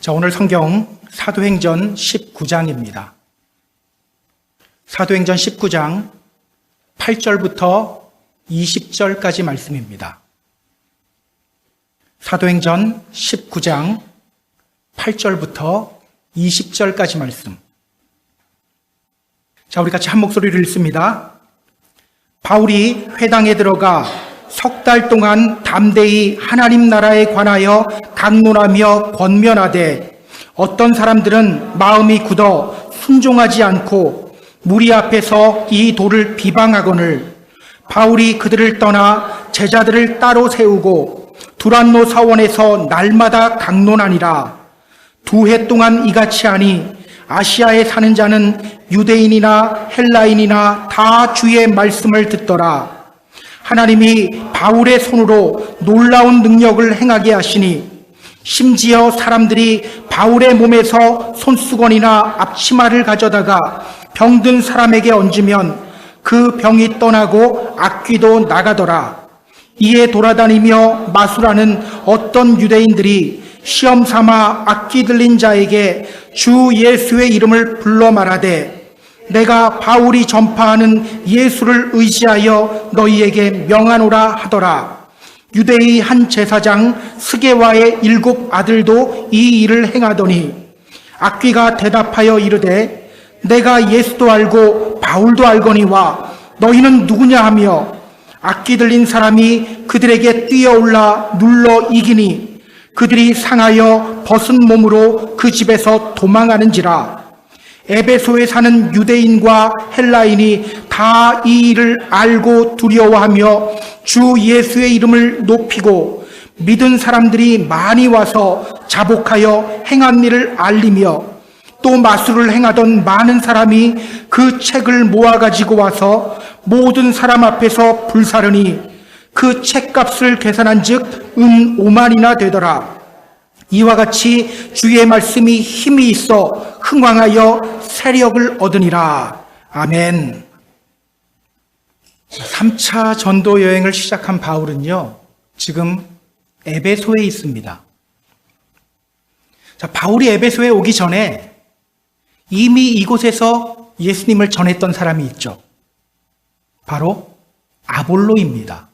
자, 오늘 성경 사도행전 19장입니다. 사도행전 19장 8절부터 20절까지 말씀입니다. 사도행전 19장 8절부터 20절까지 말씀. 자, 우리 같이 한 목소리로 읽습니다. 바울이 회당에 들어가 석 달 동안 담대히 하나님 나라에 관하여 강론하며 권면하되 어떤 사람들은 마음이 굳어 순종하지 않고 무리 앞에서 이 도를 비방하거늘 바울이 그들을 떠나 제자들을 따로 세우고 두란노 사원에서 날마다 강론하니라. 2해 동안 이같이 하니 아시아에 사는 자는 유대인이나 헬라인이나 다 주의 말씀을 듣더라. 하나님이 바울의 손으로 놀라운 능력을 행하게 하시니 심지어 사람들이 바울의 몸에서 손수건이나 앞치마를 가져다가 병든 사람에게 얹으면 그 병이 떠나고 악귀도 나가더라. 이에 돌아다니며 마술하는 어떤 유대인들이 시험 삼아 악귀 들린 자에게 주 예수의 이름을 불러 말하되 내가 바울이 전파하는 예수를 의지하여 너희에게 명하노라 하더라. 유대의 한 제사장 스게와의 7 아들도 이 일을 행하더니 악귀가 대답하여 이르되 내가 예수도 알고 바울도 알거니와 너희는 누구냐 하며 악귀 들린 사람이 그들에게 뛰어올라 눌러 이기니 그들이 상하여 벗은 몸으로 그 집에서 도망하는지라. 에베소에 사는 유대인과 헬라인이 다 이 일을 알고 두려워하며 주 예수의 이름을 높이고 믿은 사람들이 많이 와서 자복하여 행한 일을 알리며 또 마술을 행하던 많은 사람이 그 책을 모아가지고 와서 모든 사람 앞에서 불사르니 그 책값을 계산한 즉 은 5만이나 되더라. 이와 같이 주의 말씀이 힘이 있어 흥왕하여 세력을 얻으니라. 아멘. 3차 전도 여행을 시작한 바울은요, 지금 에베소에 있습니다. 자, 바울이 에베소에 오기 전에 이미 이곳에서 예수님을 전했던 사람이 있죠. 바로 아볼로입니다.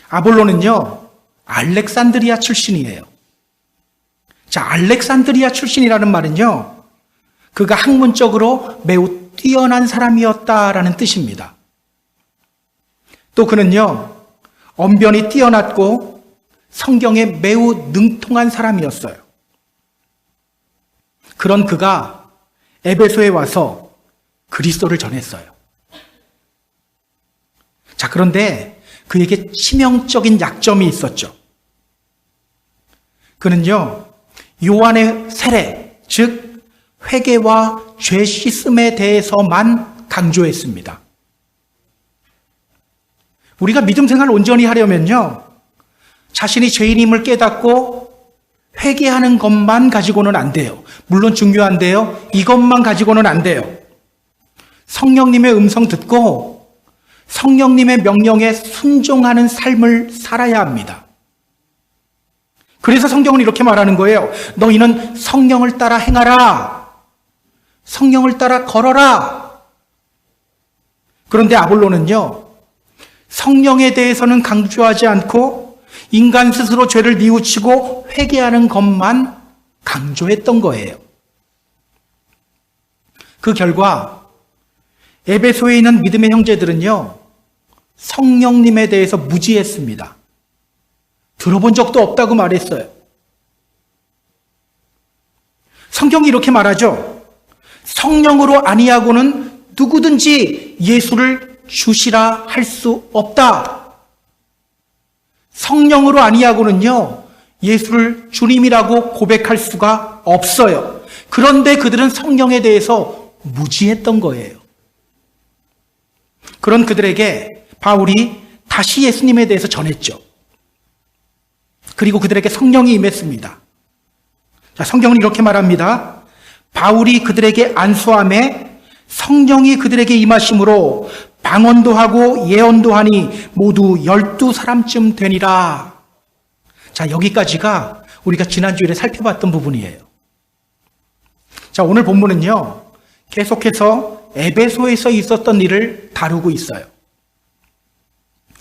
아볼로는요, 알렉산드리아 출신이에요. 자, 알렉산드리아 출신이라는 말은요, 그가 학문적으로 매우 뛰어난 사람이었다라는 뜻입니다. 또 그는요, 언변이 뛰어났고 성경에 매우 능통한 사람이었어요. 그런 그가 에베소에 와서 그리스도를 전했어요. 자, 그런데 그에게 치명적인 약점이 있었죠. 그는요, 요한의 세례, 즉 회개와 죄 씻음에 대해서만 강조했습니다. 우리가 믿음 생활을 온전히 하려면요, 자신이 죄인임을 깨닫고 회개하는 것만 가지고는 안 돼요. 물론 중요한데요, 이것만 가지고는 안 돼요. 성령님의 음성 듣고 성령님의 명령에 순종하는 삶을 살아야 합니다. 그래서 성경은 이렇게 말하는 거예요. 너희는 성령을 따라 행하라. 성령을 따라 걸어라. 그런데 아볼로는요, 성령에 대해서는 강조하지 않고 인간 스스로 죄를 뉘우치고 회개하는 것만 강조했던 거예요. 그 결과 에베소에 있는 믿음의 형제들은요, 성령님에 대해서 무지했습니다. 들어본 적도 없다고 말했어요. 성경이 이렇게 말하죠. 성령으로 아니하고는 누구든지 예수를 주시라 할 수 없다. 성령으로 아니하고는요, 예수를 주님이라고 고백할 수가 없어요. 그런데 그들은 성령에 대해서 무지했던 거예요. 그런 그들에게 바울이 다시 예수님에 대해서 전했죠. 그리고 그들에게 성령이 임했습니다. 자, 성경은 이렇게 말합니다. 바울이 그들에게 안수함에 성령이 그들에게 임하심으로 방언도 하고 예언도 하니 모두 12사람쯤 되니라. 자, 여기까지가 우리가 지난주에 살펴봤던 부분이에요. 자, 오늘 본문은요, 계속해서 에베소에서 있었던 일을 다루고 있어요.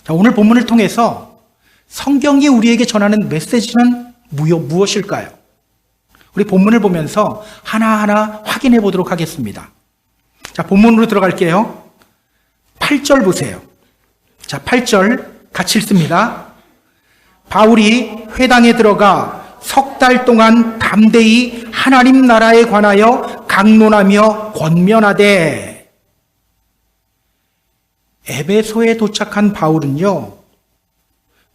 자, 오늘 본문을 통해서 성경이 우리에게 전하는 메시지는 무엇일까요? 우리 본문을 보면서 하나하나 확인해 보도록 하겠습니다. 자, 본문으로 들어갈게요. 8절 보세요. 자, 8절 같이 읽습니다. 바울이 회당에 들어가 석 달 동안 담대히 하나님 나라에 관하여 강론하며 권면하되. 에베소에 도착한 바울은요,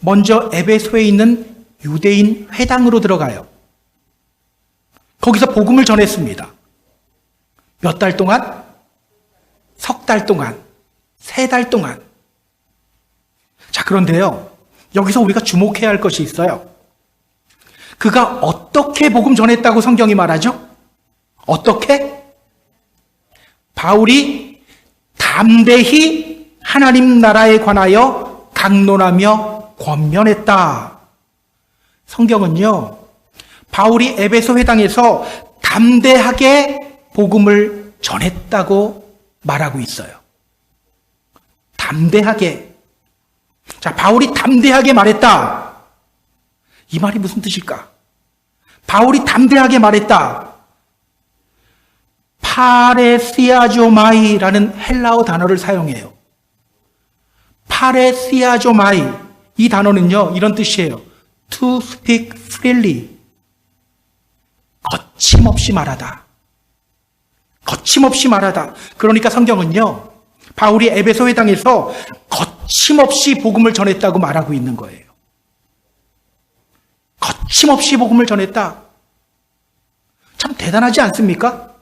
먼저 에베소에 있는 유대인 회당으로 들어가요. 거기서 복음을 전했습니다. 몇 달 동안? 석 달 동안, 3달 동안. 자, 그런데요, 여기서 우리가 주목해야 할 것이 있어요. 그가 어떻게 복음 전했다고 성경이 말하죠? 어떻게? 바울이 담대히 하나님 나라에 관하여 강론하며 권면했다. 성경은요, 바울이 에베소 회당에서 담대하게 복음을 전했다고 말하고 있어요. 담대하게. 자, 바울이 담대하게 말했다. 이 말이 무슨 뜻일까? 바울이 담대하게 말했다. 파레시아조마이라는 헬라어 단어를 사용해요. 파레시아조마이, 이 단어는요, 이런 뜻이에요. To speak freely. 거침없이 말하다. 거침없이 말하다. 그러니까 성경은요, 바울이 에베소 회당에서 거침없이 복음을 전했다고 말하고 있는 거예요. 거침없이 복음을 전했다. 참 대단하지 않습니까?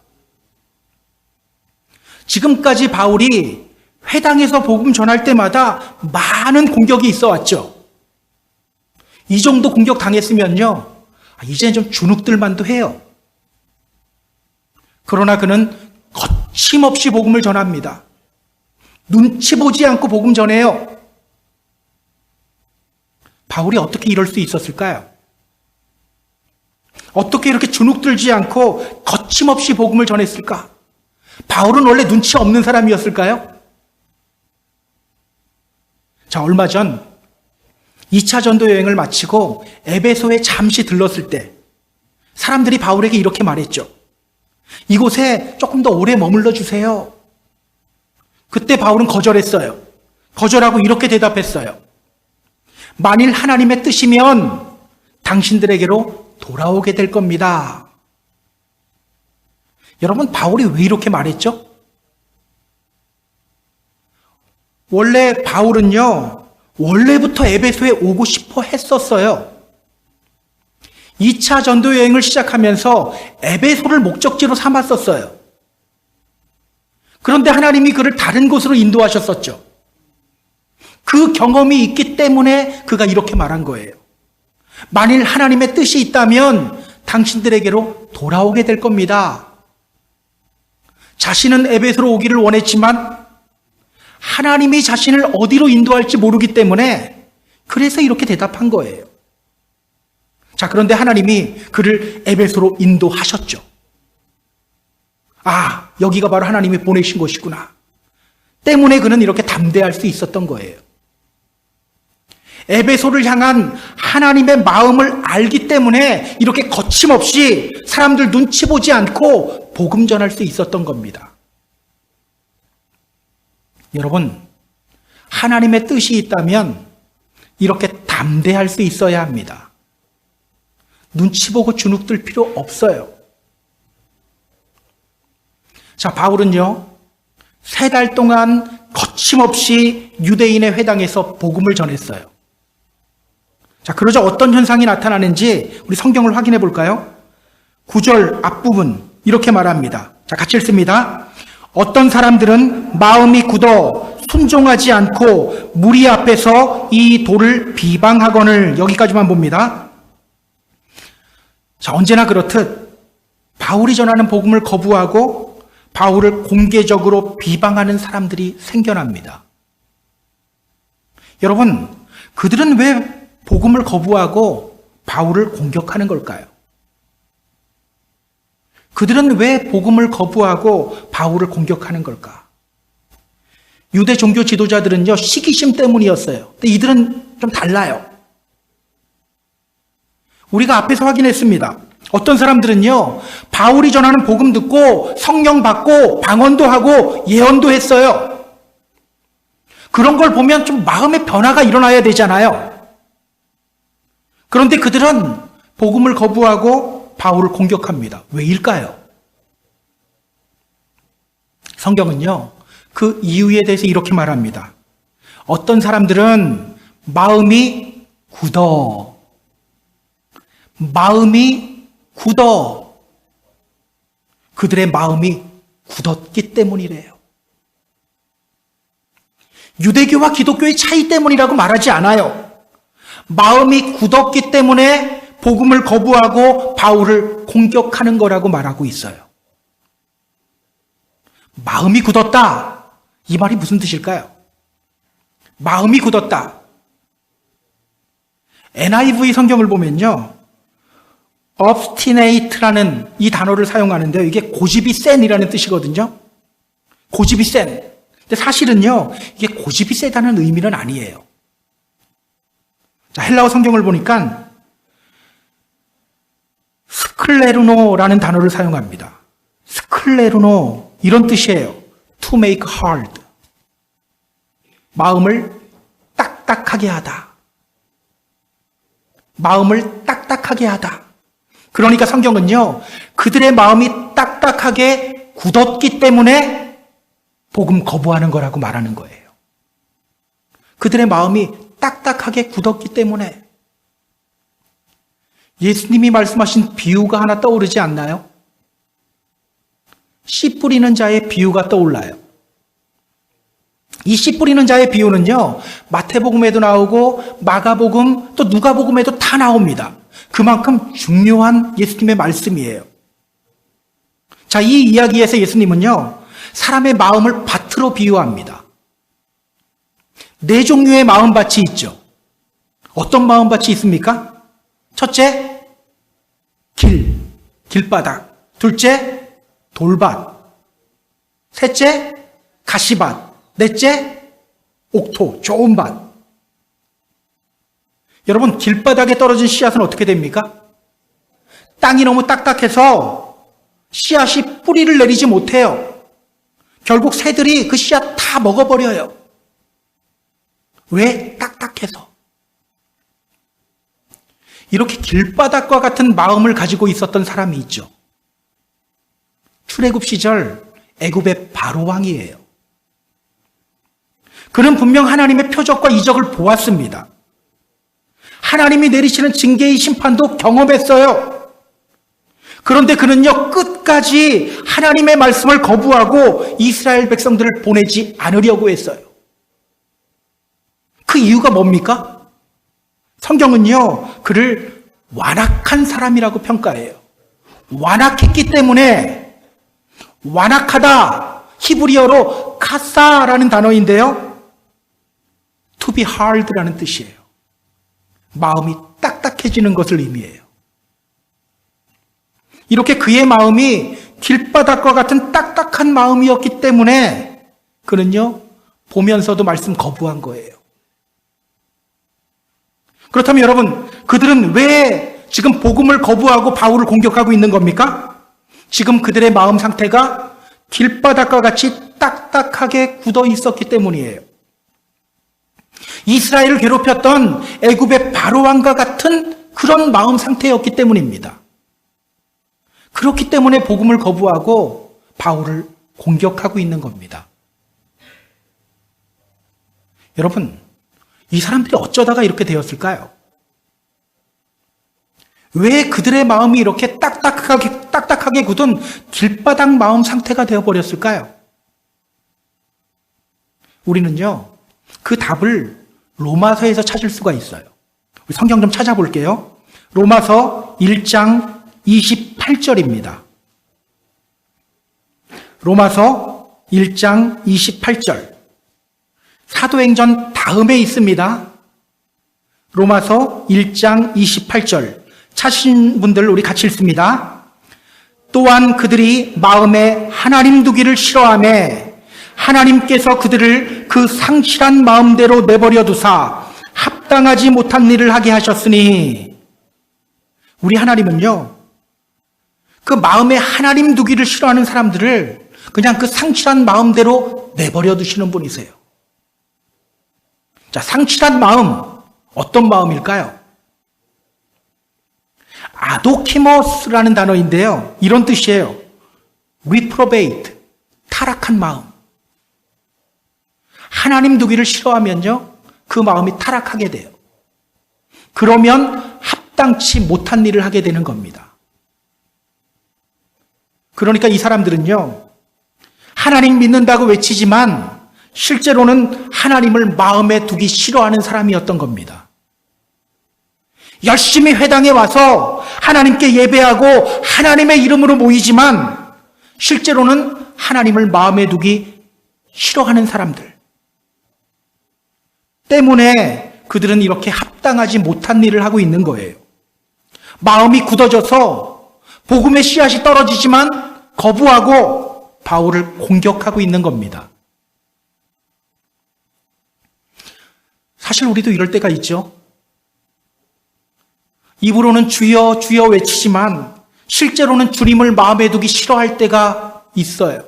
지금까지 바울이 회당에서 복음 전할 때마다 많은 공격이 있어 왔죠. 이 정도 공격 당했으면요, 이제는 좀 주눅들만도 해요. 그러나 그는 거침없이 복음을 전합니다. 눈치 보지 않고 복음 전해요. 바울이 어떻게 이럴 수 있었을까요? 어떻게 이렇게 주눅들지 않고 거침없이 복음을 전했을까? 바울은 원래 눈치 없는 사람이었을까요? 자, 얼마 전 2차 전도 여행을 마치고 에베소에 잠시 들렀을 때 사람들이 바울에게 이렇게 말했죠. 이곳에 조금 더 오래 머물러 주세요. 그때 바울은 거절했어요. 거절하고 이렇게 대답했어요. 만일 하나님의 뜻이면 당신들에게로 돌아오게 될 겁니다. 여러분, 바울이 왜 이렇게 말했죠? 원래 바울은요, 원래부터 에베소에 오고 싶어 했었어요. 2차 전도 여행을 시작하면서 에베소를 목적지로 삼았었어요. 그런데 하나님이 그를 다른 곳으로 인도하셨었죠. 그 경험이 있기 때문에 그가 이렇게 말한 거예요. 만일 하나님의 뜻이 있다면 당신들에게로 돌아오게 될 겁니다. 자신은 에베소로 오기를 원했지만 하나님이 자신을 어디로 인도할지 모르기 때문에 그래서 이렇게 대답한 거예요. 자, 그런데 하나님이 그를 에베소로 인도하셨죠. 아, 여기가 바로 하나님이 보내신 곳이구나. 때문에 그는 이렇게 담대할 수 있었던 거예요. 에베소를 향한 하나님의 마음을 알기 때문에 이렇게 거침없이 사람들 눈치 보지 않고 복음 전할 수 있었던 겁니다. 여러분, 하나님의 뜻이 있다면 이렇게 담대할 수 있어야 합니다. 눈치 보고 주눅들 필요 없어요. 자, 바울은요, 3달 동안 거침없이 유대인의 회당에서 복음을 전했어요. 자, 그러자 어떤 현상이 나타나는지 우리 성경을 확인해 볼까요? 9절 앞부분 이렇게 말합니다. 자, 같이 읽습니다. 어떤 사람들은 마음이 굳어 순종하지 않고 무리 앞에서 이 도를 비방하거늘. 여기까지만 봅니다. 자, 언제나 그렇듯 바울이 전하는 복음을 거부하고 바울을 공개적으로 비방하는 사람들이 생겨납니다. 여러분, 그들은 왜 복음을 거부하고 바울을 공격하는 걸까요? 그들은 왜 복음을 거부하고 바울을 공격하는 걸까? 유대 종교 지도자들은요, 시기심 때문이었어요. 근데 이들은 좀 달라요. 우리가 앞에서 확인했습니다. 어떤 사람들은요, 바울이 전하는 복음 듣고 성령 받고 방언도 하고 예언도 했어요. 그런 걸 보면 좀 마음의 변화가 일어나야 되잖아요. 그런데 그들은 복음을 거부하고 바울을 공격합니다. 왜일까요? 성경은요, 그 이유에 대해서 이렇게 말합니다. 어떤 사람들은 마음이 굳어. 그들의 마음이 굳었기 때문이래요. 유대교와 기독교의 차이 때문이라고 말하지 않아요. 마음이 굳었기 때문에 복음을 거부하고 바울을 공격하는 거라고 말하고 있어요. 마음이 굳었다. 이 말이 무슨 뜻일까요? 마음이 굳었다. NIV 성경을 보면요, obstinate라는 이 단어를 사용하는데요. 이게 고집이 센이라는 뜻이거든요. 고집이 센. 근데 사실은요, 이게 고집이 세다는 의미는 아니에요. 자, 헬라어 성경을 보니까 스클레르노라는 단어를 사용합니다. 스클레르노, 이런 뜻이에요. To make hard. 마음을 딱딱하게 하다. 마음을 딱딱하게 하다. 그러니까 성경은요, 그들의 마음이 딱딱하게 굳었기 때문에 복음 거부하는 거라고 말하는 거예요. 그들의 마음이 딱딱하게 굳었기 때문에. 예수님이 말씀하신 비유가 하나 떠오르지 않나요? 씨 뿌리는 자의 비유가 떠올라요. 이 씨 뿌리는 자의 비유는요, 마태복음에도 나오고 마가복음 또 누가복음에도 다 나옵니다. 그만큼 중요한 예수님의 말씀이에요. 자, 이 이야기에서 예수님은요, 사람의 마음을 밭으로 비유합니다. 네 종류의 마음밭이 있죠. 어떤 마음밭이 있습니까? 첫째, 길바닥. 둘째, 돌밭. 셋째, 가시밭. 넷째, 옥토, 좋은 밭. 여러분, 길바닥에 떨어진 씨앗은 어떻게 됩니까? 땅이 너무 딱딱해서 씨앗이 뿌리를 내리지 못해요. 결국 새들이 그 씨앗 다 먹어버려요. 왜? 딱딱해서. 이렇게 길바닥과 같은 마음을 가지고 있었던 사람이 있죠. 출애굽 시절 애굽의 바로 왕이에요. 그는 분명 하나님의 표적과 이적을 보았습니다. 하나님이 내리시는 징계의 심판도 경험했어요. 그런데 그는요, 끝까지 하나님의 말씀을 거부하고 이스라엘 백성들을 보내지 않으려고 했어요. 그 이유가 뭡니까? 성경은요, 그를 완악한 사람이라고 평가해요. 완악했기 때문에, 완악하다, 히브리어로 카사라는 단어인데요, to be hard라는 뜻이에요. 마음이 딱딱해지는 것을 의미해요. 이렇게 그의 마음이 길바닥과 같은 딱딱한 마음이었기 때문에 그는요, 보면서도 말씀 거부한 거예요. 그렇다면 여러분, 그들은 왜 지금 복음을 거부하고 바울을 공격하고 있는 겁니까? 지금 그들의 마음 상태가 길바닥과 같이 딱딱하게 굳어 있었기 때문이에요. 이스라엘을 괴롭혔던 애굽의 바로왕과 같은 그런 마음 상태였기 때문입니다. 그렇기 때문에 복음을 거부하고 바울을 공격하고 있는 겁니다. 여러분, 이 사람들이 어쩌다가 이렇게 되었을까요? 왜 그들의 마음이 이렇게 딱딱하게 굳은 길바닥 마음 상태가 되어버렸을까요? 우리는요, 그 답을 로마서에서 찾을 수가 있어요. 우리 성경 좀 찾아볼게요. 로마서 1장 28절입니다. 로마서 1장 28절. 사도행전 다음에 있습니다. 로마서 1장 28절. 찾으신 분들 우리 같이 읽습니다. 또한 그들이 마음에 하나님 두기를 싫어하며 하나님께서 그들을 그 상실한 마음대로 내버려 두사 합당하지 못한 일을 하게 하셨으니. 우리 하나님은요, 그 마음에 하나님 두기를 싫어하는 사람들을 그냥 그 상실한 마음대로 내버려 두시는 분이세요. 자, 상실한 마음, 어떤 마음일까요? 아도키모스라는 단어인데요, 이런 뜻이에요. reprobate, 타락한 마음. 하나님 두기를 싫어하면요, 그 마음이 타락하게 돼요. 그러면 합당치 못한 일을 하게 되는 겁니다. 그러니까 이 사람들은요, 하나님 믿는다고 외치지만 실제로는 하나님을 마음에 두기 싫어하는 사람이었던 겁니다. 열심히 회당에 와서 하나님께 예배하고 하나님의 이름으로 모이지만 실제로는 하나님을 마음에 두기 싫어하는 사람들 때문에 그들은 이렇게 합당하지 못한 일을 하고 있는 거예요. 마음이 굳어져서 복음의 씨앗이 떨어지지만 거부하고 바울을 공격하고 있는 겁니다. 사실 우리도 이럴 때가 있죠. 입으로는 주여 주여 외치지만 실제로는 주님을 마음에 두기 싫어할 때가 있어요.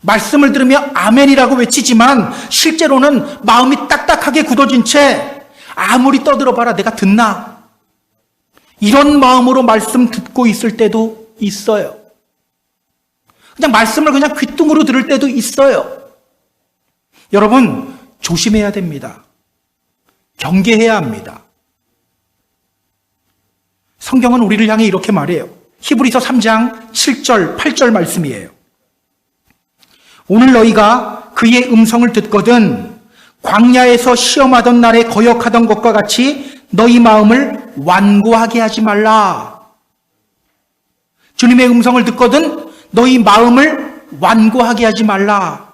말씀을 들으며 아멘이라고 외치지만 실제로는 마음이 딱딱하게 굳어진 채 아무리 떠들어봐라 내가 듣나? 이런 마음으로 말씀 듣고 있을 때도 있어요. 그냥 말씀을 그냥 귓등으로 들을 때도 있어요. 여러분, 조심해야 됩니다. 경계해야 합니다. 성경은 우리를 향해 이렇게 말해요. 히브리서 3장 7절, 8절 말씀이에요. 오늘 너희가 그의 음성을 듣거든 광야에서 시험하던 날에 거역하던 것과 같이 너희 마음을 완고하게 하지 말라. 주님의 음성을 듣거든 너희 마음을 완고하게 하지 말라.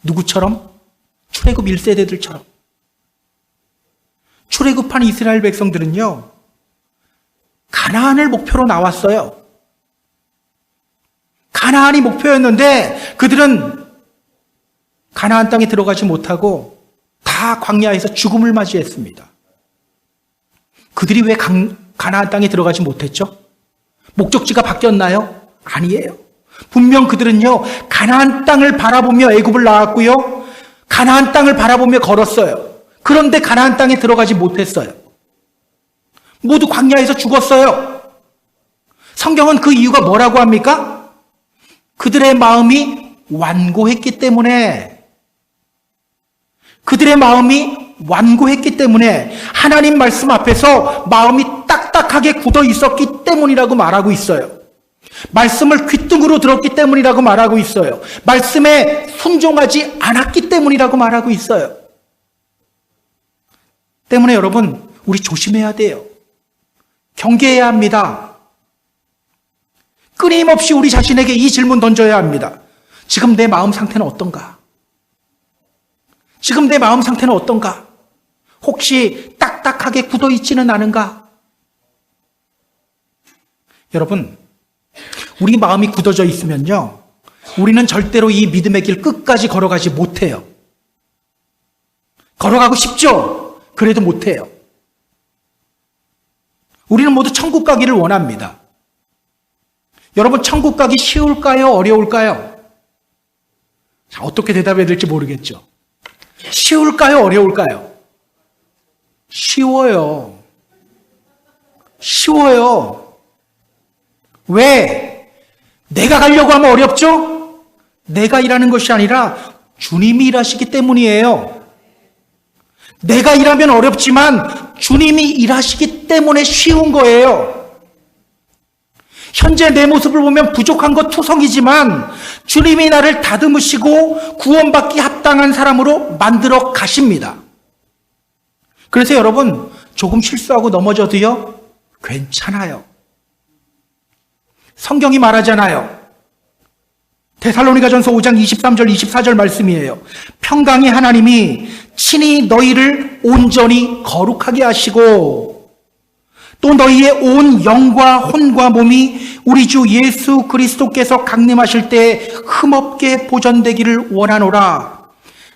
누구처럼? 출애굽 1세대들처럼. 출애굽한 이스라엘 백성들은요, 가나안을 목표로 나왔어요. 가나안이 목표였는데 그들은 가나안 땅에 들어가지 못하고 다 광야에서 죽음을 맞이했습니다. 그들이 왜 가나안 땅에 들어가지 못했죠? 목적지가 바뀌었나요? 아니에요. 분명 그들은요, 가나안 땅을 바라보며 애굽을 나왔고요, 가나안 땅을 바라보며 걸었어요. 그런데 가나안 땅에 들어가지 못했어요. 모두 광야에서 죽었어요. 성경은 그 이유가 뭐라고 합니까? 그들의 마음이 완고했기 때문에, 그들의 마음이 완고했기 때문에 하나님 말씀 앞에서 마음이 딱딱하게 굳어 있었기 때문이라고 말하고 있어요. 말씀을 귓등으로 들었기 때문이라고 말하고 있어요. 말씀에 순종하지 않았기 때문이라고 말하고 있어요. 때문에 여러분, 우리 조심해야 돼요. 경계해야 합니다. 끊임없이 우리 자신에게 이 질문 던져야 합니다. 지금 내 마음 상태는 어떤가? 지금 내 마음 상태는 어떤가? 혹시 딱딱하게 굳어 있지는 않은가? 여러분, 우리 마음이 굳어져 있으면요, 우리는 절대로 이 믿음의 길 끝까지 걸어가지 못해요. 걸어가고 싶죠? 그래도 못해요. 우리는 모두 천국 가기를 원합니다. 여러분, 천국 가기 쉬울까요? 어려울까요? 자, 어떻게 대답해야 될지 모르겠죠. 쉬울까요? 어려울까요? 쉬워요. 쉬워요. 왜? 내가 가려고 하면 어렵죠? 내가 일하는 것이 아니라 주님이 일하시기 때문이에요. 내가 일하면 어렵지만 주님이 일하시기 때문에 쉬운 거예요. 현재 내 모습을 보면 부족한 것 투성이지만 주님이 나를 다듬으시고 구원받기 합당한 사람으로 만들어 가십니다. 그래서 여러분, 조금 실수하고 넘어져도요, 괜찮아요. 성경이 말하잖아요. 데살로니가전서 5장 23절 24절 말씀이에요. 평강의 하나님이 친히 너희를 온전히 거룩하게 하시고 또 너희의 온 영과 혼과 몸이 우리 주 예수 그리스도께서 강림하실 때 흠없게 보존되기를 원하노라.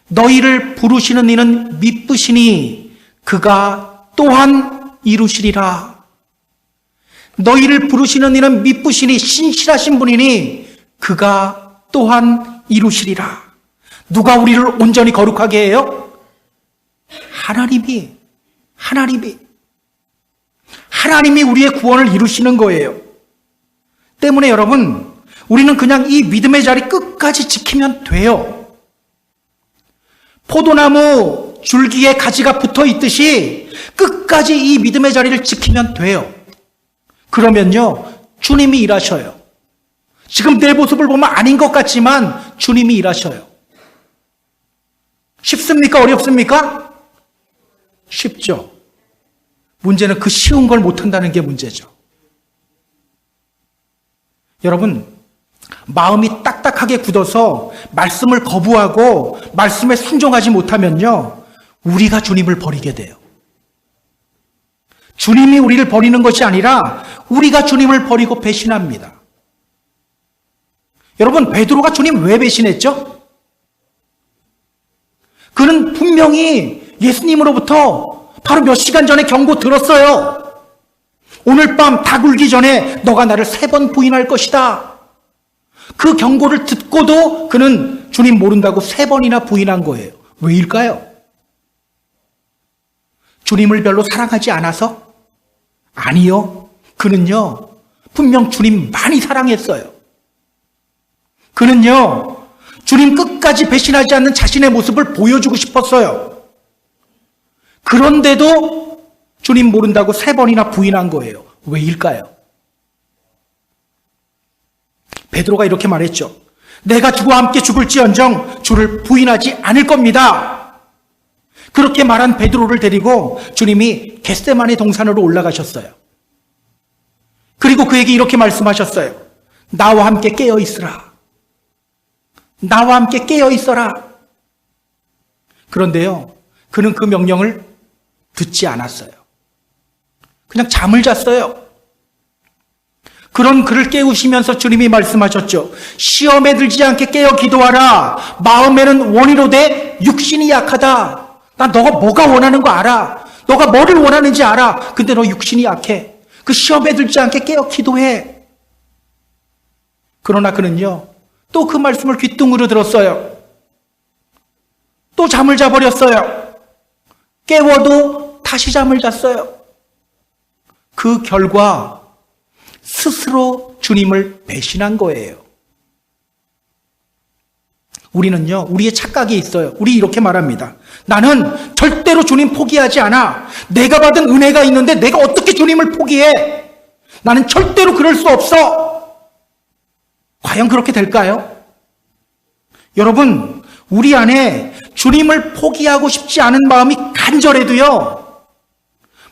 너희를 부르시는 이는 미쁘시니 그가 또한 이루시리라. 너희를 부르시는 이는 미쁘시니 신실하신 분이니 그가 또한 이루시리라. 누가 우리를 온전히 거룩하게 해요? 하나님이 우리의 구원을 이루시는 거예요. 때문에 여러분, 우리는 그냥 이 믿음의 자리 끝까지 지키면 돼요. 포도나무 줄기에 가지가 붙어 있듯이 끝까지 이 믿음의 자리를 지키면 돼요. 그러면요, 주님이 일하셔요. 지금 내 모습을 보면 아닌 것 같지만 주님이 일하셔요. 쉽습니까? 어렵습니까? 쉽죠. 문제는 그 쉬운 걸 못한다는 게 문제죠. 여러분, 마음이 딱딱하게 굳어서 말씀을 거부하고 말씀에 순종하지 못하면요, 우리가 주님을 버리게 돼요. 주님이 우리를 버리는 것이 아니라 우리가 주님을 버리고 배신합니다. 여러분, 베드로가 주님 왜 배신했죠? 그는 분명히 예수님으로부터 바로 몇 시간 전에 경고 들었어요. 오늘 밤 닭 울기 전에 너가 나를 3번 부인할 것이다. 그 경고를 듣고도 그는 주님 모른다고 3번이나 부인한 거예요. 왜일까요? 주님을 별로 사랑하지 않아서? 아니요. 그는요, 분명 주님 많이 사랑했어요. 그는요, 주님 끝까지 배신하지 않는 자신의 모습을 보여주고 싶었어요. 그런데도 주님 모른다고 3번이나 부인한 거예요. 왜일까요? 베드로가 이렇게 말했죠. 내가 주와 함께 죽을지언정 주를 부인하지 않을 겁니다. 그렇게 말한 베드로를 데리고 주님이 겟세마네 동산으로 올라가셨어요. 그리고 그에게 이렇게 말씀하셨어요. 나와 함께 깨어 있으라. 나와 함께 깨어 있어라. 그런데요, 그는 그 명령을 듣지 않았어요. 그냥 잠을 잤어요. 그런 그를 깨우시면서 주님이 말씀하셨죠. 시험에 들지 않게 깨어 기도하라. 마음에는 원이로되 육신이 약하다. 나 너가 뭐가 원하는 거 알아. 너가 뭐를 원하는지 알아. 근데 너 육신이 약해. 그 시험에 들지 않게 깨어 기도해. 그러나 그는요, 또 그 말씀을 귓등으로 들었어요. 또 잠을 자버렸어요. 깨워도 다시 잠을 잤어요. 그 결과 스스로 주님을 배신한 거예요. 우리는요, 우리의 착각이 있어요. 우리 이렇게 말합니다. 나는 절대로 주님 포기하지 않아. 내가 받은 은혜가 있는데 내가 어떻게 주님을 포기해? 나는 절대로 그럴 수 없어. 과연 그렇게 될까요? 여러분, 우리 안에 주님을 포기하고 싶지 않은 마음이 간절해도요,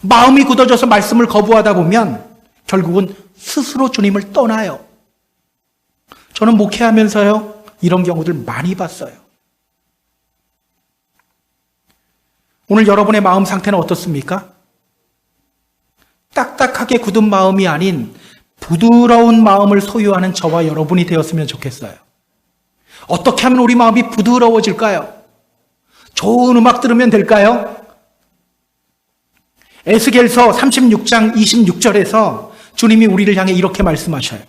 마음이 굳어져서 말씀을 거부하다 보면 결국은 스스로 주님을 떠나요. 저는 목회하면서요, 이런 경우들 많이 봤어요. 오늘 여러분의 마음 상태는 어떻습니까? 딱딱하게 굳은 마음이 아닌 부드러운 마음을 소유하는 저와 여러분이 되었으면 좋겠어요. 어떻게 하면 우리 마음이 부드러워질까요? 좋은 음악 들으면 될까요? 에스겔서 36장 26절에서 주님이 우리를 향해 이렇게 말씀하셔요.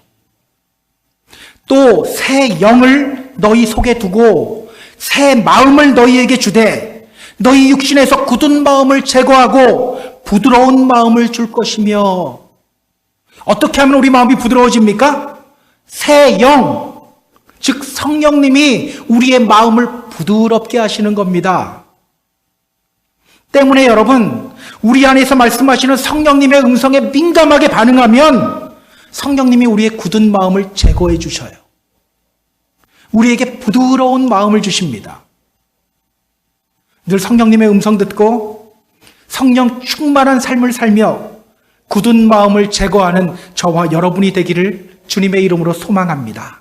또 새 영을 너희 속에 두고 새 마음을 너희에게 주되 너희 육신에서 굳은 마음을 제거하고 부드러운 마음을 줄 것이며. 어떻게 하면 우리 마음이 부드러워집니까? 새 영, 즉 성령님이 우리의 마음을 부드럽게 하시는 겁니다. 때문에 여러분, 우리 안에서 말씀하시는 성령님의 음성에 민감하게 반응하면 성령님이 우리의 굳은 마음을 제거해 주셔요. 우리에게 부드러운 마음을 주십니다. 늘 성령님의 음성 듣고 성령 충만한 삶을 살며 굳은 마음을 제거하는 저와 여러분이 되기를 주님의 이름으로 소망합니다.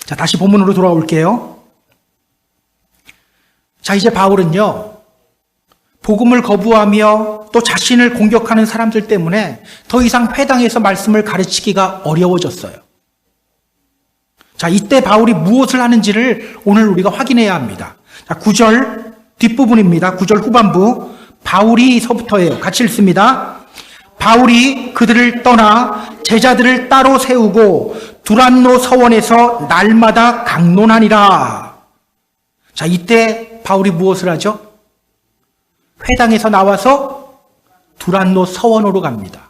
자, 다시 본문으로 돌아올게요. 자, 이제 바울은요, 복음을 거부하며 또 자신을 공격하는 사람들 때문에 더 이상 회당에서 말씀을 가르치기가 어려워졌어요. 자, 이때 바울이 무엇을 하는지를 오늘 우리가 확인해야 합니다. 자, 9절 뒷부분입니다. 9절 후반부. 바울이서부터예요. 같이 읽습니다. 바울이 그들을 떠나 제자들을 따로 세우고 두란노 서원에서 날마다 강론하니라. 자, 이때 바울이 무엇을 하죠? 회당에서 나와서 두란노 서원으로 갑니다.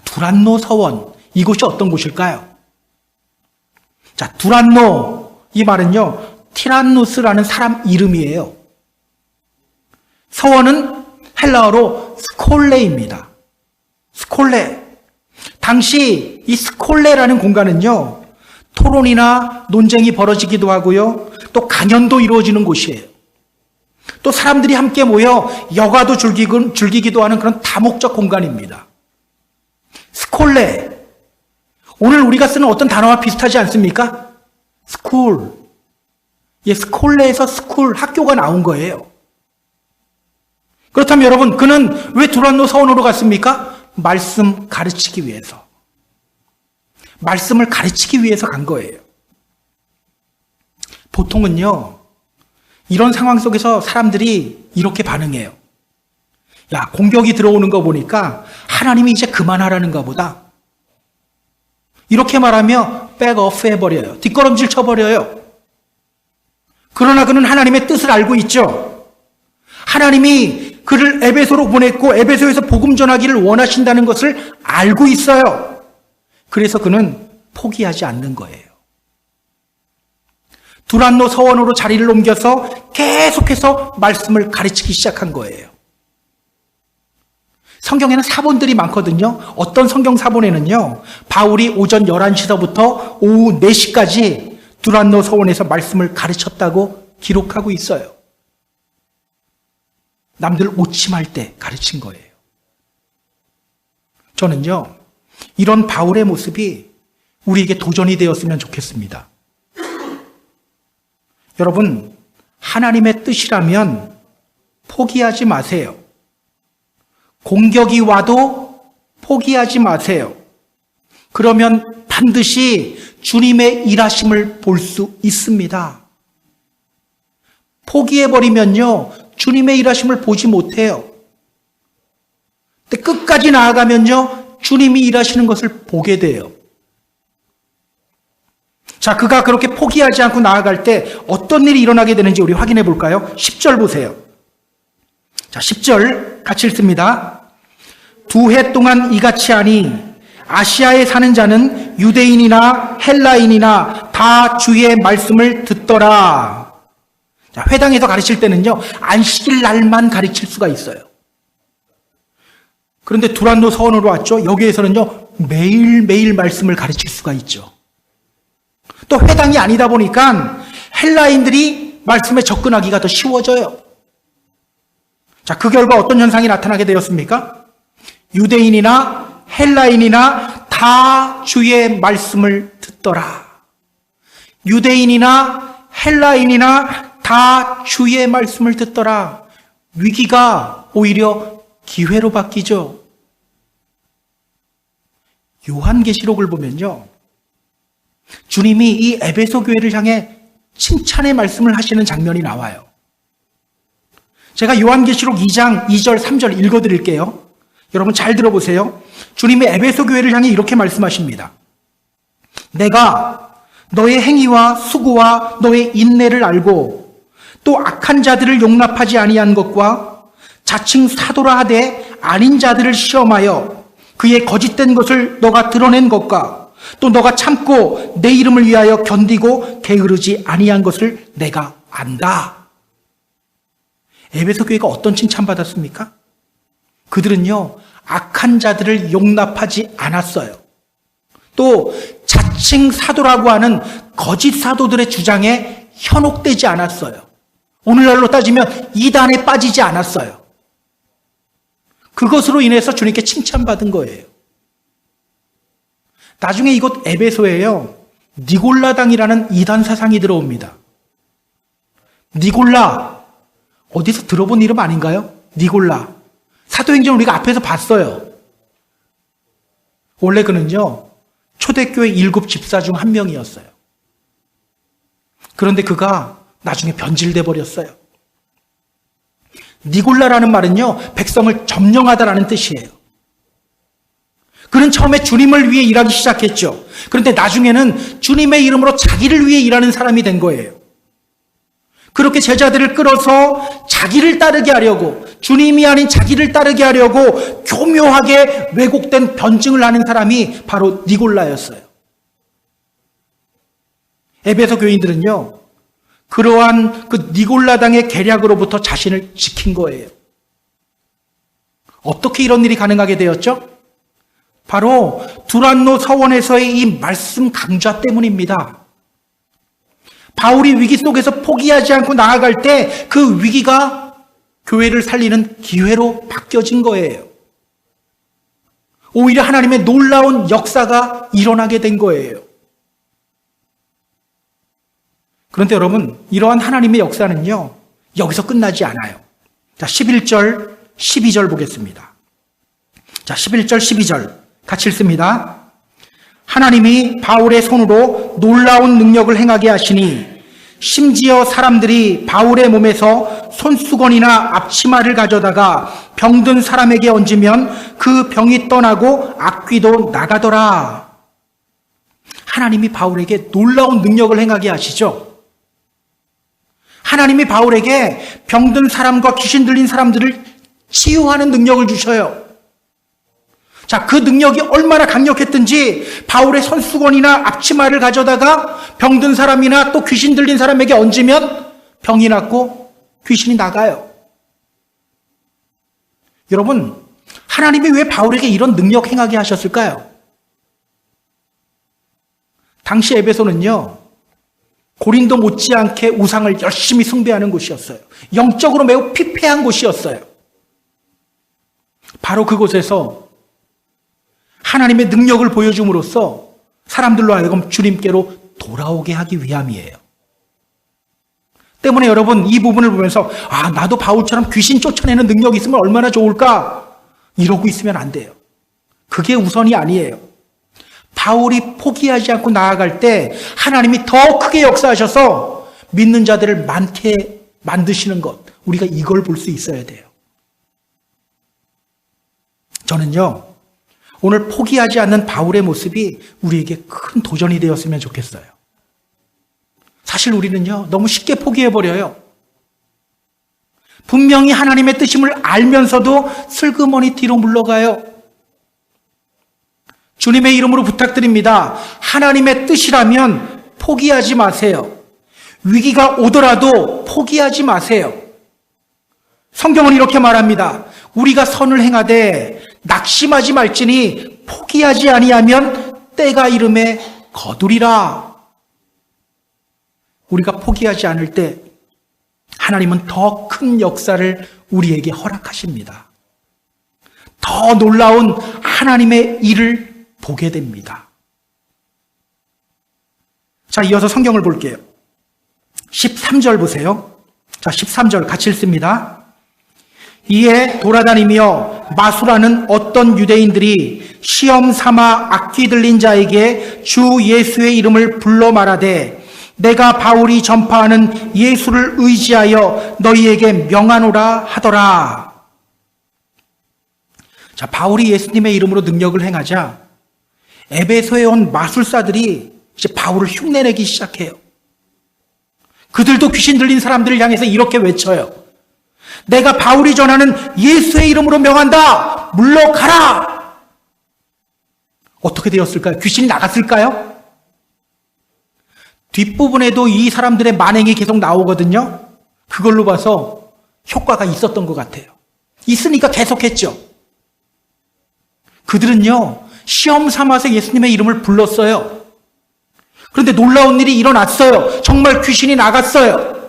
두란노 서원, 이곳이 어떤 곳일까요? 자, 두란노, 이 말은요, 티란누스라는 사람 이름이에요. 서원은 헬라어로 스콜레입니다. 스콜레. 당시 이 스콜레라는 공간은요, 토론이나 논쟁이 벌어지기도 하고요, 또 강연도 이루어지는 곳이에요. 또 사람들이 함께 모여 여가도 즐기기도 하는 그런 다목적 공간입니다. 스콜레. 오늘 우리가 쓰는 어떤 단어와 비슷하지 않습니까? 스쿨. 예, 스콜레에서 스쿨, 학교가 나온 거예요. 그렇다면 여러분, 그는 왜 두란노 서원으로 갔습니까? 말씀 가르치기 위해서. 말씀을 가르치기 위해서 간 거예요. 보통은요, 이런 상황 속에서 사람들이 이렇게 반응해요. 야, 공격이 들어오는 거 보니까 하나님이 이제 그만하라는가 보다. 이렇게 말하며 백오프 해버려요. 뒷걸음질 쳐버려요. 그러나 그는 하나님의 뜻을 알고 있죠. 하나님이 그를 에베소로 보냈고 에베소에서 복음 전하기를 원하신다는 것을 알고 있어요. 그래서 그는 포기하지 않는 거예요. 두란노 서원으로 자리를 옮겨서 계속해서 말씀을 가르치기 시작한 거예요. 성경에는 사본들이 많거든요. 어떤 성경 사본에는요, 바울이 오전 11시서부터 오후 4시까지 두란노 서원에서 말씀을 가르쳤다고 기록하고 있어요. 남들 오침할 때 가르친 거예요. 저는요, 이런 바울의 모습이 우리에게 도전이 되었으면 좋겠습니다. 여러분, 하나님의 뜻이라면 포기하지 마세요. 공격이 와도 포기하지 마세요. 그러면 반드시 주님의 일하심을 볼 수 있습니다. 포기해버리면요, 주님의 일하심을 보지 못해요. 근데 끝까지 나아가면요, 주님이 일하시는 것을 보게 돼요. 자, 그가 그렇게 포기하지 않고 나아갈 때 어떤 일이 일어나게 되는지 우리 확인해 볼까요? 10절 보세요. 자, 10절 같이 읽습니다. 2해 동안 이같이 하니 아시아에 사는 자는 유대인이나 헬라인이나 다 주의 말씀을 듣더라. 자, 회당에서 가르칠 때는요, 안식일 날만 가르칠 수가 있어요. 그런데 두란노 서원으로 왔죠. 여기에서는요, 매일매일 말씀을 가르칠 수가 있죠. 또 회당이 아니다 보니까 헬라인들이 말씀에 접근하기가 더 쉬워져요. 자, 그 결과 어떤 현상이 나타나게 되었습니까? 유대인이나 헬라인이나 다 주의 말씀을 듣더라. 유대인이나 헬라인이나 다 주의 말씀을 듣더라. 위기가 오히려 기회로 바뀌죠. 요한계시록을 보면요, 주님이 이 에베소 교회를 향해 칭찬의 말씀을 하시는 장면이 나와요. 제가 요한계시록 2장 2절 3절 읽어드릴게요. 여러분 잘 들어보세요. 주님이 에베소 교회를 향해 이렇게 말씀하십니다. 내가 너의 행위와 수고와 너의 인내를 알고 또 악한 자들을 용납하지 아니한 것과 자칭 사도라 하되 아닌 자들을 시험하여 그의 거짓된 것을 너가 드러낸 것과 또 너가 참고 내 이름을 위하여 견디고 게으르지 아니한 것을 내가 안다. 에베소 교회가 어떤 칭찬받았습니까? 그들은요, 악한 자들을 용납하지 않았어요. 또 자칭 사도라고 하는 거짓 사도들의 주장에 현혹되지 않았어요. 오늘날로 따지면 이단에 빠지지 않았어요. 그것으로 인해서 주님께 칭찬받은 거예요. 나중에 이곳 에베소에요, 니골라당이라는 이단 사상이 들어옵니다. 니골라, 어디서 들어본 이름 아닌가요? 니골라. 사도행전 우리가 앞에서 봤어요. 원래 그는요, 초대교회 7 집사 중 한 명이었어요. 그런데 그가 나중에 변질돼 버렸어요. 니골라라는 말은요, 백성을 점령하다라는 뜻이에요. 그는 처음에 주님을 위해 일하기 시작했죠. 그런데 나중에는 주님의 이름으로 자기를 위해 일하는 사람이 된 거예요. 그렇게 제자들을 끌어서 자기를 따르게 하려고, 주님이 아닌 자기를 따르게 하려고 교묘하게 왜곡된 변증을 하는 사람이 바로 니골라였어요. 에베소 교인들은요, 그러한 그 니골라당의 계략으로부터 자신을 지킨 거예요. 어떻게 이런 일이 가능하게 되었죠? 바로 두란노 서원에서의 이 말씀 강좌 때문입니다. 바울이 위기 속에서 포기하지 않고 나아갈 때 그 위기가 교회를 살리는 기회로 바뀌어진 거예요. 오히려 하나님의 놀라운 역사가 일어나게 된 거예요. 그런데 여러분, 이러한 하나님의 역사는요, 여기서 끝나지 않아요. 자, 11절, 12절 보겠습니다. 자, 11절, 12절 같이 읽습니다. 하나님이 바울의 손으로 놀라운 능력을 행하게 하시니 심지어 사람들이 바울의 몸에서 손수건이나 앞치마를 가져다가 병든 사람에게 얹으면 그 병이 떠나고 악귀도 나가더라. 하나님이 바울에게 놀라운 능력을 행하게 하시죠. 하나님이 바울에게 병든 사람과 귀신 들린 사람들을 치유하는 능력을 주셔요. 자, 그 능력이 얼마나 강력했든지 바울의 손수건이나 앞치마를 가져다가 병든 사람이나 또 귀신 들린 사람에게 얹으면 병이 낫고 귀신이 나가요. 여러분, 하나님이 왜 바울에게 이런 능력 행하게 하셨을까요? 당시 에베소는요, 고린도 못지않게 우상을 열심히 숭배하는 곳이었어요. 영적으로 매우 피폐한 곳이었어요. 바로 그곳에서 하나님의 능력을 보여줌으로써 사람들로 하여금 주님께로 돌아오게 하기 위함이에요. 때문에 여러분, 이 부분을 보면서 나도 바울처럼 귀신 쫓아내는 능력이 있으면 얼마나 좋을까? 이러고 있으면 안 돼요. 그게 우선이 아니에요. 바울이 포기하지 않고 나아갈 때 하나님이 더 크게 역사하셔서 믿는 자들을 많게 만드시는 것, 우리가 이걸 볼 수 있어야 돼요. 저는요, 오늘 포기하지 않는 바울의 모습이 우리에게 큰 도전이 되었으면 좋겠어요. 사실 우리는요, 너무 쉽게 포기해버려요. 분명히 하나님의 뜻임을 알면서도 슬그머니 뒤로 물러가요. 주님의 이름으로 부탁드립니다. 하나님의 뜻이라면 포기하지 마세요. 위기가 오더라도 포기하지 마세요. 성경은 이렇게 말합니다. 우리가 선을 행하되 낙심하지 말지니 포기하지 아니하면 때가 이름에 거두리라. 우리가 포기하지 않을 때 하나님은 더 큰 역사를 우리에게 허락하십니다. 더 놀라운 하나님의 일을 보게 됩니다. 자, 이어서 성경을 볼게요. 13절 보세요. 자, 13절 같이 읽습니다. 이에 돌아다니며 마수라는 어떤 유대인들이 시험 삼아 악귀 들린 자에게 주 예수의 이름을 불러 말하되 내가 바울이 전파하는 예수를 의지하여 너희에게 명하노라 하더라. 자, 바울이 예수님의 이름으로 능력을 행하자 에베소에 온 마술사들이 이제 바울을 흉내내기 시작해요. 그들도 귀신 들린 사람들을 향해서 이렇게 외쳐요. 내가 바울이 전하는 예수의 이름으로 명한다. 물러가라. 어떻게 되었을까요? 귀신이 나갔을까요? 뒷부분에도 이 사람들의 만행이 계속 나오거든요. 그걸로 봐서 효과가 있었던 것 같아요. 있으니까 계속했죠. 그들은요, 시험 삼아서 예수님의 이름을 불렀어요. 그런데 놀라운 일이 일어났어요. 정말 귀신이 나갔어요.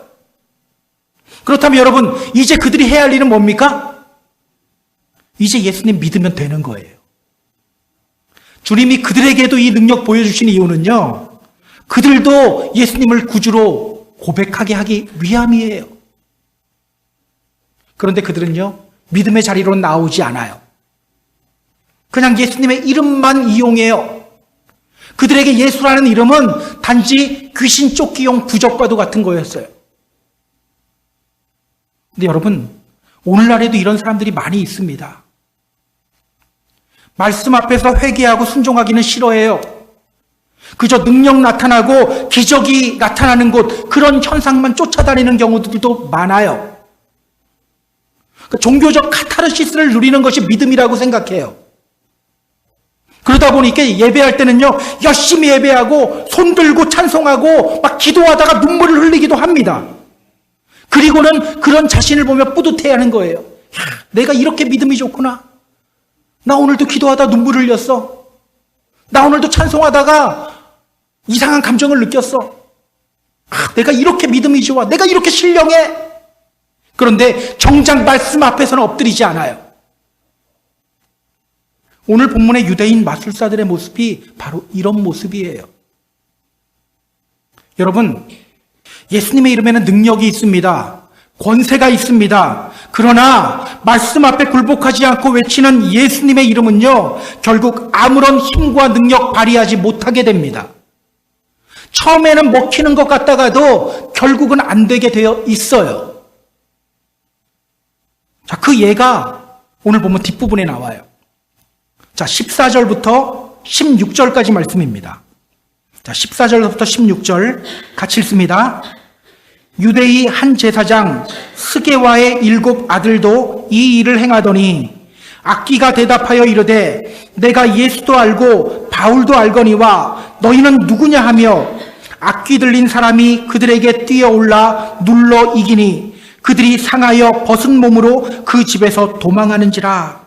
그렇다면 여러분, 이제 그들이 해야 할 일은 뭡니까? 이제 예수님 믿으면 되는 거예요. 주님이 그들에게도 이 능력 보여주신 이유는요, 그들도 예수님을 구주로 고백하게 하기 위함이에요. 그런데 그들은요, 믿음의 자리로 나오지 않아요. 그냥 예수님의 이름만 이용해요. 그들에게 예수라는 이름은 단지 귀신 쫓기용 부적과도 같은 거였어요. 근데 여러분, 오늘날에도 이런 사람들이 많이 있습니다. 말씀 앞에서 회개하고 순종하기는 싫어해요. 그저 능력 나타나고 기적이 나타나는 곳, 그런 현상만 쫓아다니는 경우들도 많아요. 종교적 카타르시스를 누리는 것이 믿음이라고 생각해요. 그러다 보니까 예배할 때는요, 열심히 예배하고 손 들고 찬송하고 막 기도하다가 눈물을 흘리기도 합니다. 그리고는 그런 자신을 보며 뿌듯해하는 거예요. 야, 내가 이렇게 믿음이 좋구나. 나 오늘도 기도하다 눈물 흘렸어. 나 오늘도 찬송하다가 이상한 감정을 느꼈어. 아, 내가 이렇게 믿음이 좋아. 내가 이렇게 신령해. 그런데 정작 말씀 앞에서는 엎드리지 않아요. 오늘 본문의 유대인 마술사들의 모습이 바로 이런 모습이에요. 여러분, 예수님의 이름에는 능력이 있습니다. 권세가 있습니다. 그러나 말씀 앞에 굴복하지 않고 외치는 예수님의 이름은요, 결국 아무런 힘과 능력 발휘하지 못하게 됩니다. 처음에는 먹히는 것 같다가도 결국은 안 되게 되어 있어요. 자, 그 예가 오늘 보면 뒷부분에 나와요. 자, 14절부터 16절까지 말씀입니다. 자, 14절부터 16절 같이 읽습니다. 유대의 한 제사장 스게와의 7 아들도 이 일을 행하더니 악기가 대답하여 이르되 내가 예수도 알고 바울도 알거니와 너희는 누구냐 하며 악기 들린 사람이 그들에게 뛰어올라 눌러 이기니 그들이 상하여 벗은 몸으로 그 집에서 도망하는지라.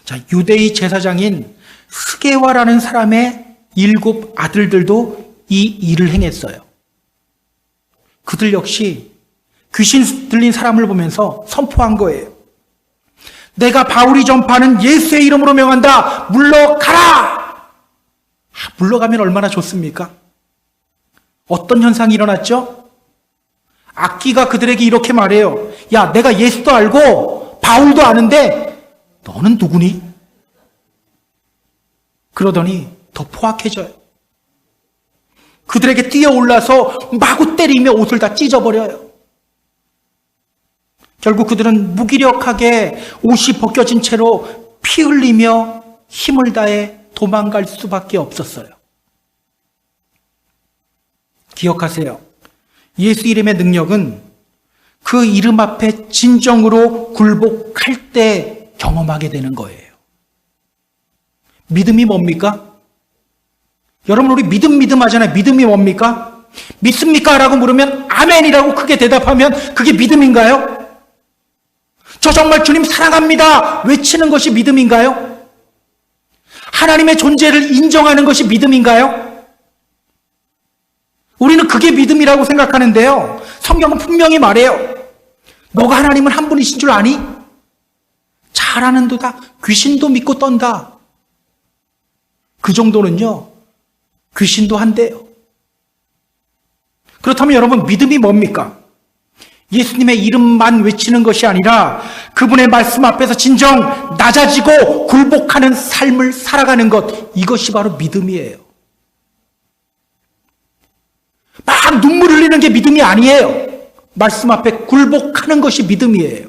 자, 유대의 제사장인 스게와라는 사람의 7 아들들도 이 일을 행했어요. 그들 역시 귀신 들린 사람을 보면서 선포한 거예요. 내가 바울이 전파하는 예수의 이름으로 명한다. 물러가라. 물러가면 얼마나 좋습니까? 어떤 현상이 일어났죠? 악기가 그들에게 이렇게 말해요. 야, 내가 예수도 알고 바울도 아는데 너는 누구니? 그러더니 더 포악해져요. 그들에게 뛰어올라서 마구 때리며 옷을 다 찢어버려요. 결국 그들은 무기력하게 옷이 벗겨진 채로 피 흘리며 힘을 다해 도망갈 수밖에 없었어요. 기억하세요. 예수 이름의 능력은 그 이름 앞에 진정으로 굴복할 때 경험하게 되는 거예요. 믿음이 뭡니까? 여러분, 우리 믿음 하잖아요. 믿음이 뭡니까? 믿습니까? 라고 물으면 아멘이라고 크게 대답하면 그게 믿음인가요? 저 정말 주님 사랑합니다 외치는 것이 믿음인가요? 하나님의 존재를 인정하는 것이 믿음인가요? 우리는 그게 믿음이라고 생각하는데요, 성경은 분명히 말해요. 너가 하나님은 한 분이신 줄 아니? 잘 아는도다. 귀신도 믿고 떤다. 그 정도는요, 귀신도 한대요. 그렇다면 여러분, 믿음이 뭡니까? 예수님의 이름만 외치는 것이 아니라 그분의 말씀 앞에서 진정 낮아지고 굴복하는 삶을 살아가는 것, 이것이 바로 믿음이에요. 막 눈물 흘리는 게 믿음이 아니에요. 말씀 앞에 굴복하는 것이 믿음이에요.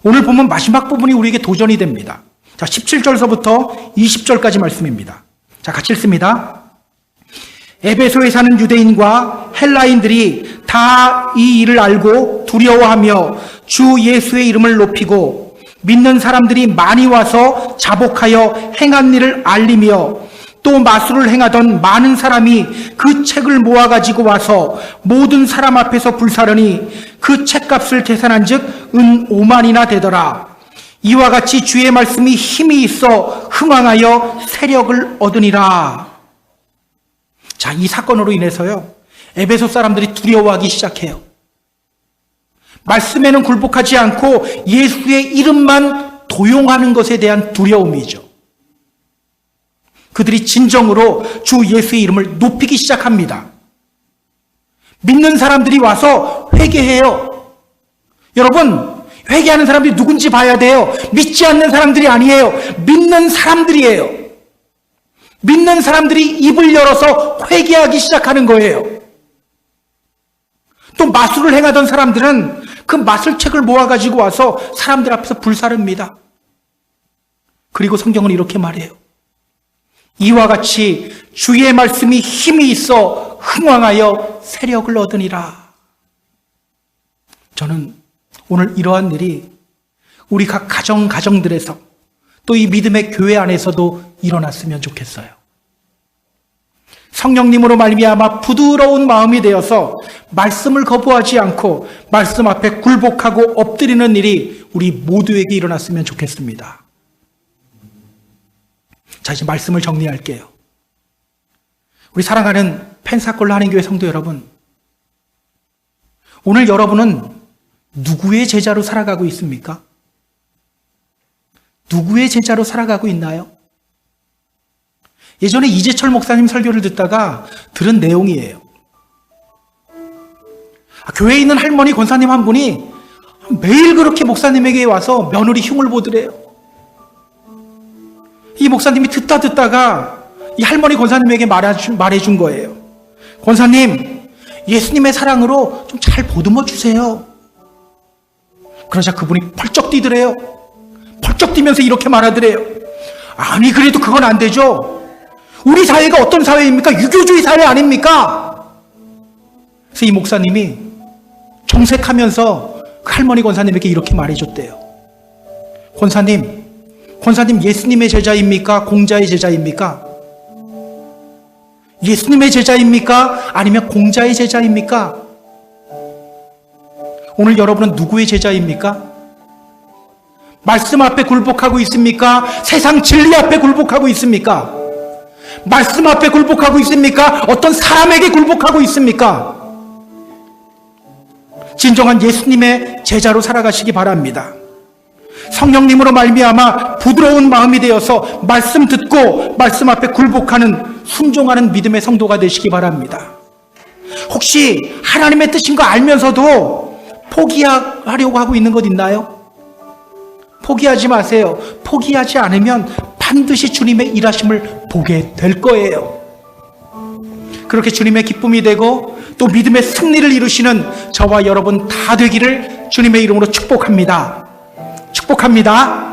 오늘 보면 마지막 부분이 우리에게 도전이 됩니다. 자, 17절서부터 20절까지 말씀입니다. 자, 같이 읽습니다. 에베소에 사는 유대인과 헬라인들이 다 이 일을 알고 두려워하며 주 예수의 이름을 높이고 믿는 사람들이 많이 와서 자복하여 행한 일을 알리며 또 마술을 행하던 많은 사람이 그 책을 모아가지고 와서 모든 사람 앞에서 불사르니 그 책값을 계산한 즉 은 5만이나 되더라. 이와 같이 주의 말씀이 힘이 있어 흥왕하여 세력을 얻으니라. 자, 이 사건으로 인해서요, 에베소 사람들이 두려워하기 시작해요. 말씀에는 굴복하지 않고 예수의 이름만 도용하는 것에 대한 두려움이죠. 그들이 진정으로 주 예수의 이름을 높이기 시작합니다. 믿는 사람들이 와서 회개해요. 여러분, 회개하는 사람들이 누군지 봐야 돼요. 믿지 않는 사람들이 아니에요. 믿는 사람들이에요. 믿는 사람들이 입을 열어서 회개하기 시작하는 거예요. 또 마술을 행하던 사람들은 그 마술책을 모아가지고 와서 사람들 앞에서 불사릅니다. 그리고 성경은 이렇게 말해요. 이와 같이 주의 말씀이 힘이 있어 흥왕하여 세력을 얻으니라. 저는 오늘 이러한 일이 우리 각 가정들에서 또 이 믿음의 교회 안에서도 일어났으면 좋겠어요. 성령님으로 말미암아 부드러운 마음이 되어서 말씀을 거부하지 않고 말씀 앞에 굴복하고 엎드리는 일이 우리 모두에게 일어났으면 좋겠습니다. 자, 이제 말씀을 정리할게요. 우리 사랑하는 펜사콜로 한인교회 성도 여러분, 오늘 여러분은 누구의 제자로 살아가고 있습니까? 누구의 제자로 살아가고 있나요? 예전에 이재철 목사님 설교를 듣다가 들은 내용이에요. 교회에 있는 할머니 권사님 한 분이 매일 그렇게 목사님에게 와서 며느리 흉을 보더래요. 이 목사님이 듣다가 이 할머니 권사님에게 말해준 거예요. 권사님, 예수님의 사랑으로 좀 잘 보듬어 주세요. 그러자 그분이 펄쩍 뛰더래요. 펄쩍 뛰면서 이렇게 말하더래요. 아니, 그래도 그건 안 되죠. 우리 사회가 어떤 사회입니까? 유교주의 사회 아닙니까? 그래서 이 목사님이 정색하면서 그 할머니 권사님에게 이렇게 말해줬대요. 권사님 예수님의 제자입니까? 공자의 제자입니까? 예수님의 제자입니까? 아니면 공자의 제자입니까? 오늘 여러분은 누구의 제자입니까? 말씀 앞에 굴복하고 있습니까? 세상 진리 앞에 굴복하고 있습니까? 말씀 앞에 굴복하고 있습니까? 어떤 사람에게 굴복하고 있습니까? 진정한 예수님의 제자로 살아가시기 바랍니다. 성령님으로 말미암아 부드러운 마음이 되어서 말씀 듣고 말씀 앞에 굴복하는 순종하는 믿음의 성도가 되시기 바랍니다. 혹시 하나님의 뜻인 거 알면서도 포기하려고 하고 있는 것 있나요? 포기하지 마세요. 포기하지 않으면 반드시 주님의 일하심을 보게 될 거예요. 그렇게 주님의 기쁨이 되고 또 믿음의 승리를 이루시는 저와 여러분 다 되기를 주님의 이름으로 축복합니다. 축복합니다.